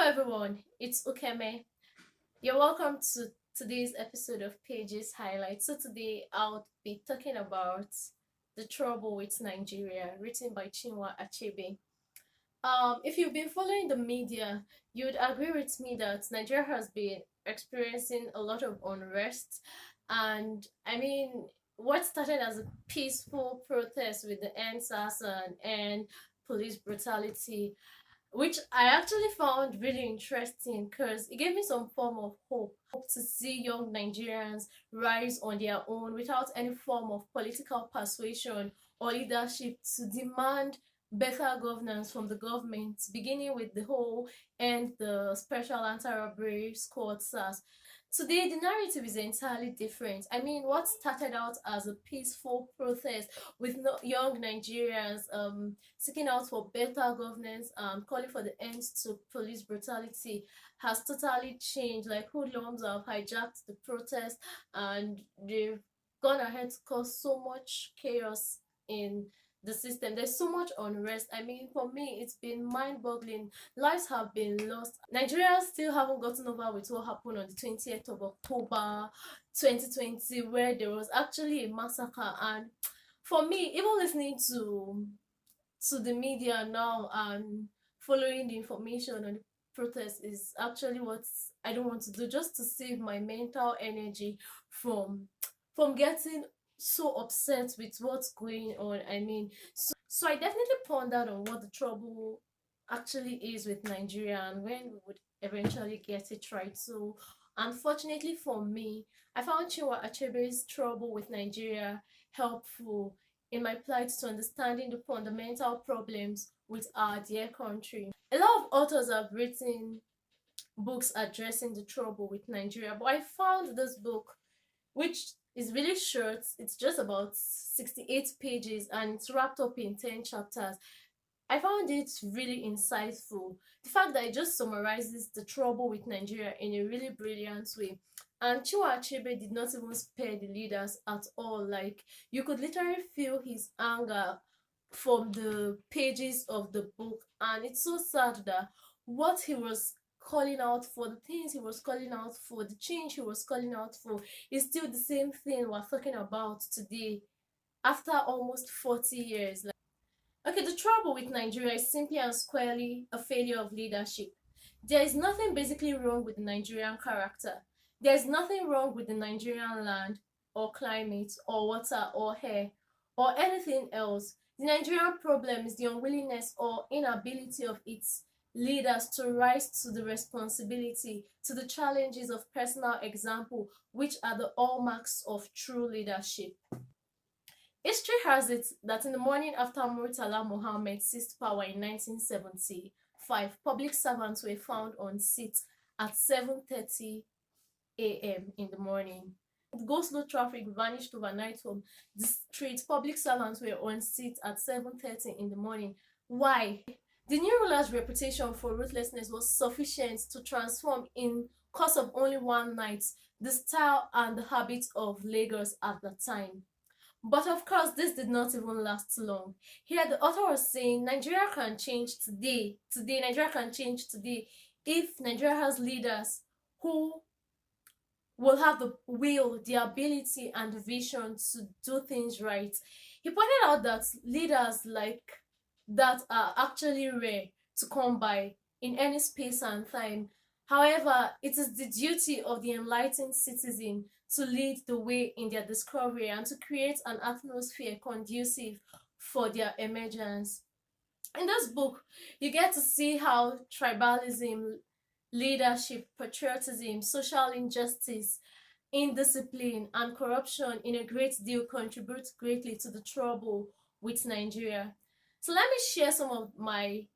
everyone, it's Ukeme. You're welcome to today's episode of Pages Highlights. So today I'll be talking about The Trouble with Nigeria, written by Chinua Achebe. If you've been following the media, you'd agree with me that Nigeria has been experiencing a lot of unrest. And what started as a peaceful protest with the end SARS and police brutality, which I actually found really interesting because it gave me some form of hope to see young Nigerians rise on their own without any form of political persuasion or leadership to demand better governance from the government, beginning with the whole and the special anti-robbery squad SARS. Today, the narrative is entirely different. What started out as a peaceful protest with young Nigerians seeking out for better governance and calling for the end to police brutality has totally changed. Like hoodlums have hijacked the protest and they've gone ahead to cause so much chaos in the system. There's so much unrest. For me, it's been mind-boggling. Lives have been lost. Nigerians still haven't gotten over with what happened on the 20th of October 2020, where there was actually a massacre. And for me, even listening to the media now and following the information on the protest is actually what I don't want to do, just to save my mental energy from getting so upset with what's going on. So I definitely pondered on what the trouble actually is with Nigeria and when we would eventually get it right. So unfortunately for me, I found Chinua Achebe's Trouble with Nigeria helpful in my plight to understanding the fundamental problems with our dear country. A lot of authors have written books addressing the trouble with Nigeria, but I found this book, which is really short. It's just about 68 pages and it's wrapped up in 10 chapters. I found it really insightful. The fact that it just summarizes the trouble with Nigeria in a really brilliant way. And Chinua Achebe did not even spare the leaders at all. Like, you could literally feel his anger from the pages of the book. And it's so sad that what he was calling out for, the things he was calling out for, the change he was calling out for, is still the same thing we're talking about today after almost 40 years. Okay, the trouble with Nigeria is simply and squarely a failure of leadership. There is nothing basically wrong with the Nigerian character. There is nothing wrong with the Nigerian land, or climate, or water, or air, or anything else. The Nigerian problem is the unwillingness or inability of its leaders to rise to the responsibility, to the challenges of personal example, which are the hallmarks of true leadership. History has it that in the morning after Murtala Mohammed seized power in 1975, public servants were found on seats at 7:30 a.m. in the morning. Go-slow traffic vanished overnight from the streets. Public servants were on seats at 7:30 in the morning. Why? The new ruler's reputation for ruthlessness was sufficient to transform, in course of only one night, the style and the habits of Lagos at the time. But of course, this did not even last long. Here, the author was saying Nigeria can change today. Nigeria can change today if Nigeria has leaders who will have the will, the ability, and the vision to do things right. He pointed out that leaders like that are actually rare to come by in any space and time. However, it is the duty of the enlightened citizen to lead the way in their discovery and to create an atmosphere conducive for their emergence. In this book, you get to see how tribalism, leadership, patriotism, social injustice, indiscipline, and corruption in a great deal contribute greatly to the trouble with Nigeria. So let me share some of my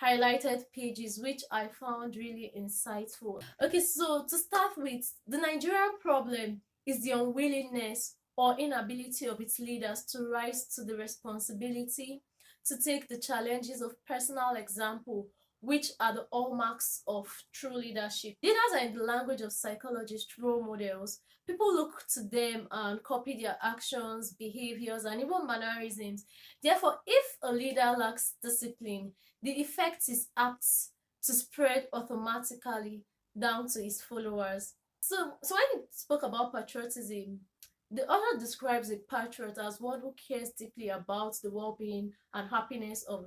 highlighted pages which I found really insightful. Okay, so to start with, the Nigerian problem is the unwillingness or inability of its leaders to rise to the responsibility, to take the challenges of personal example, which are the hallmarks of true leadership. Leaders are, in the language of psychologists, role models. People look to them and copy their actions, behaviors, and even mannerisms. Therefore, if a leader lacks discipline, the effect is apt to spread automatically down to his followers. So when he spoke about patriotism, the author describes a patriot as one who cares deeply about the well-being and happiness of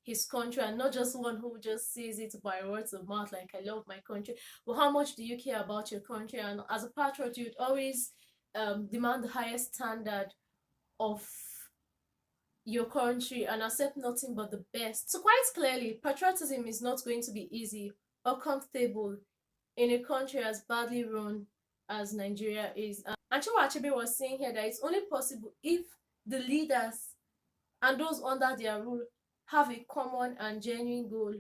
his country, and not just one who just says it by words of mouth like I love my country. But how much do you care about your country? And as a patriot, you'd always demand the highest standard of your country and accept nothing but the best. So quite clearly, patriotism is not going to be easy or comfortable in a country as badly run as Nigeria is. And Chinua Achebe was saying here that it's only possible if the leaders and those under their rule have a common and genuine goal.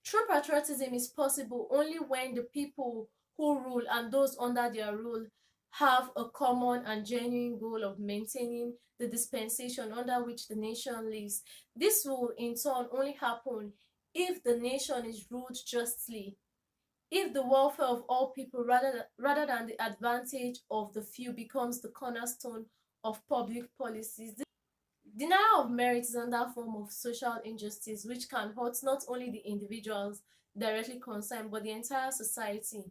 True patriotism is possible only when the people who rule and those under their rule have a common and genuine goal of maintaining the dispensation under which the nation lives. This will in turn only happen if the nation is ruled justly, if the welfare of all people rather than the advantage of the few becomes the cornerstone of public policies. Denial of merit is another form of social injustice which can hurt not only the individuals directly concerned but the entire society.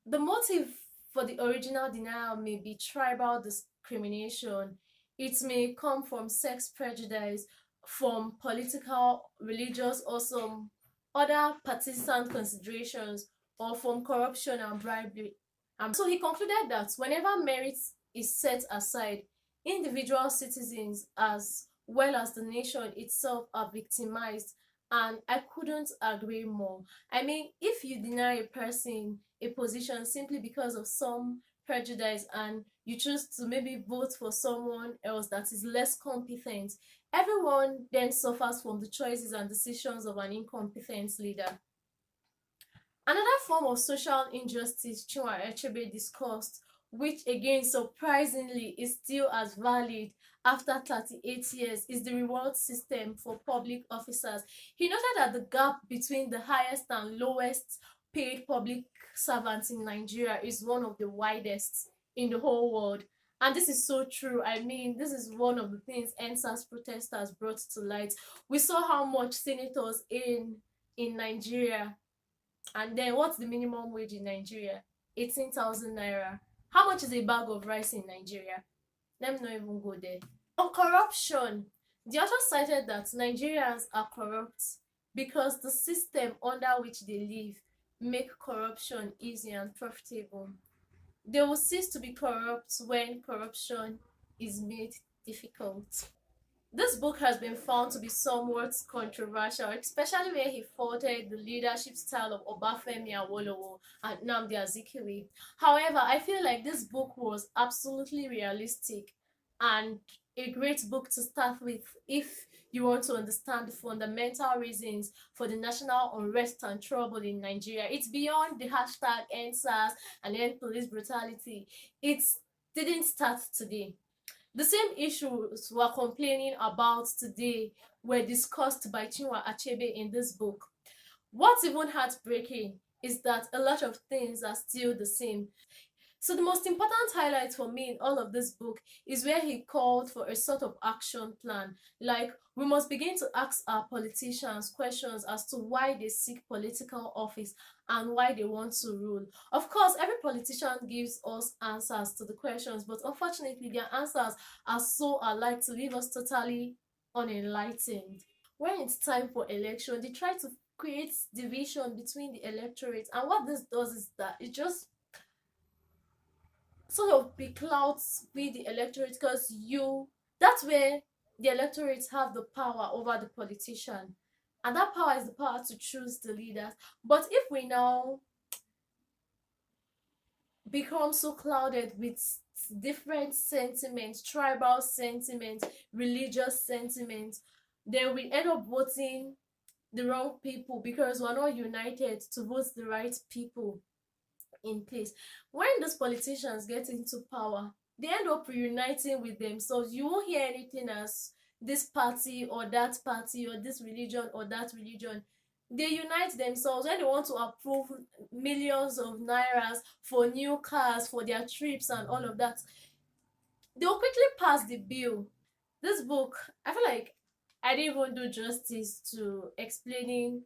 The motive for the original denial may be tribal discrimination. It may come from sex prejudice, from political, religious, or some other partisan considerations, or from corruption and bribery. So he concluded that whenever merit is set aside, individual citizens as well as the nation itself are victimized, and I couldn't agree more. I mean, if you deny a person a position simply because of some prejudice and you choose to maybe vote for someone else that is less competent, everyone then suffers from the choices and decisions of an incompetent leader. Another form of social injustice Chinua Achebe discussed, which again surprisingly is still as valid after 38 years, is the reward system for public officers. He noted that the gap between the highest and lowest paid public servants in Nigeria is one of the widest in the whole world. And this is so true. I mean, this is one of the things NSAS protesters brought to light. We saw how much senators in Nigeria, and then what's the minimum wage in Nigeria? 18,000 naira. How much is a bag of rice in Nigeria? Let me not even go there. On corruption, the author cited that Nigerians are corrupt because the system under which they live make corruption easy and profitable. They will cease to be corrupt when corruption is made difficult. This book has been found to be somewhat controversial, especially where he faulted the leadership style of Obafemi Awolowo and Nnamdi Azikiwe. However, I feel like this book was absolutely realistic and a great book to start with if you want to understand the fundamental reasons for the national unrest and trouble in Nigeria. It's beyond the hashtag EndSARS and end police brutality. It didn't start today. The same issues we're complaining about today were discussed by Chinua Achebe in this book. What's even heartbreaking is that a lot of things are still the same. So the most important highlight for me in all of this book is where he called for a sort of action plan. Like, we must begin to ask our politicians questions as to why they seek political office and why they want to rule. Of course, every politician gives us answers to the questions, but unfortunately their answers are so alike to leave us totally unenlightened. When it's time for election, they try to create division between the electorate, and what this does is that it just sort of beclouds with the electorate, because that's where the electorate have the power over the politician, and that power is the power to choose the leaders. But if we now become so clouded with different sentiments, tribal sentiments, religious sentiments, then we end up voting the wrong people because we're not united to vote the right people in place. When those politicians get into power, they end up reuniting with themselves. You won't hear anything as this party or this religion or that religion. They unite themselves when they want to approve millions of nairas for new cars for their trips and all of that. They'll quickly pass the bill. This book, I feel like I didn't even do justice to explaining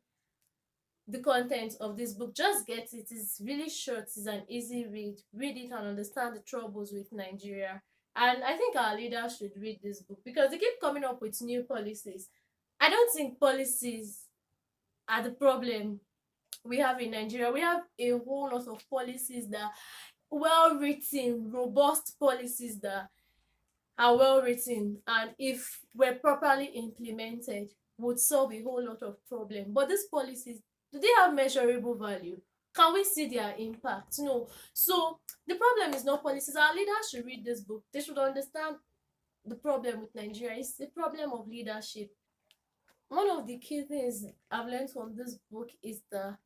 the content of this book, just get it. It's really short, it's an easy read. Read it and understand the troubles with Nigeria. And I think our leaders should read this book because they keep coming up with new policies. I don't think policies are the problem we have in Nigeria. We have a whole lot of policies that well written, robust policies that are well written, and if were properly implemented, would solve a whole lot of problems. But these policies, do they have measurable value? Can we see their impact? No. So the problem is not policies. Our leaders should read this book. They should understand the problem with Nigeria. It's the problem of leadership. One of the key things I've learned from this book is that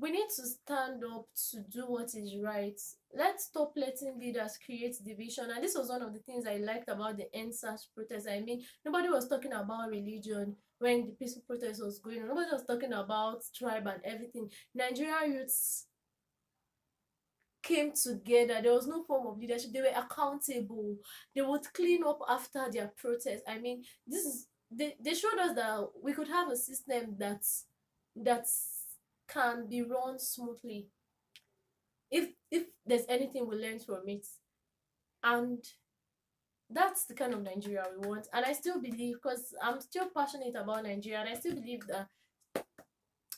we need to stand up to do what is right. Let's stop letting leaders create division. And this was one of the things I liked about the NSAS protest. I mean, nobody was talking about religion when the peaceful protest was going on. Nobody was talking about tribe and everything. Nigerian youths came together. There was no form of leadership. They were accountable. They would clean up after their protest. I mean, this is they showed us that we could have a system that's can be run smoothly if there's anything we learn from it. And that's the kind of Nigeria we want. And I still believe, because I'm still passionate about Nigeria, and I still believe that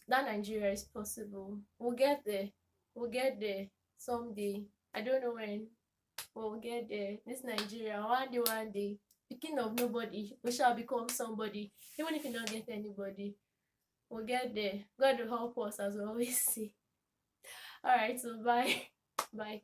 Nigeria is possible. We'll get there. We'll get there someday. I don't know when, but we'll get there. This Nigeria, one day, speaking of nobody, we shall become somebody. Even if you don't get anybody, we'll get there. God will help us, as we always say. All right, so bye. Bye.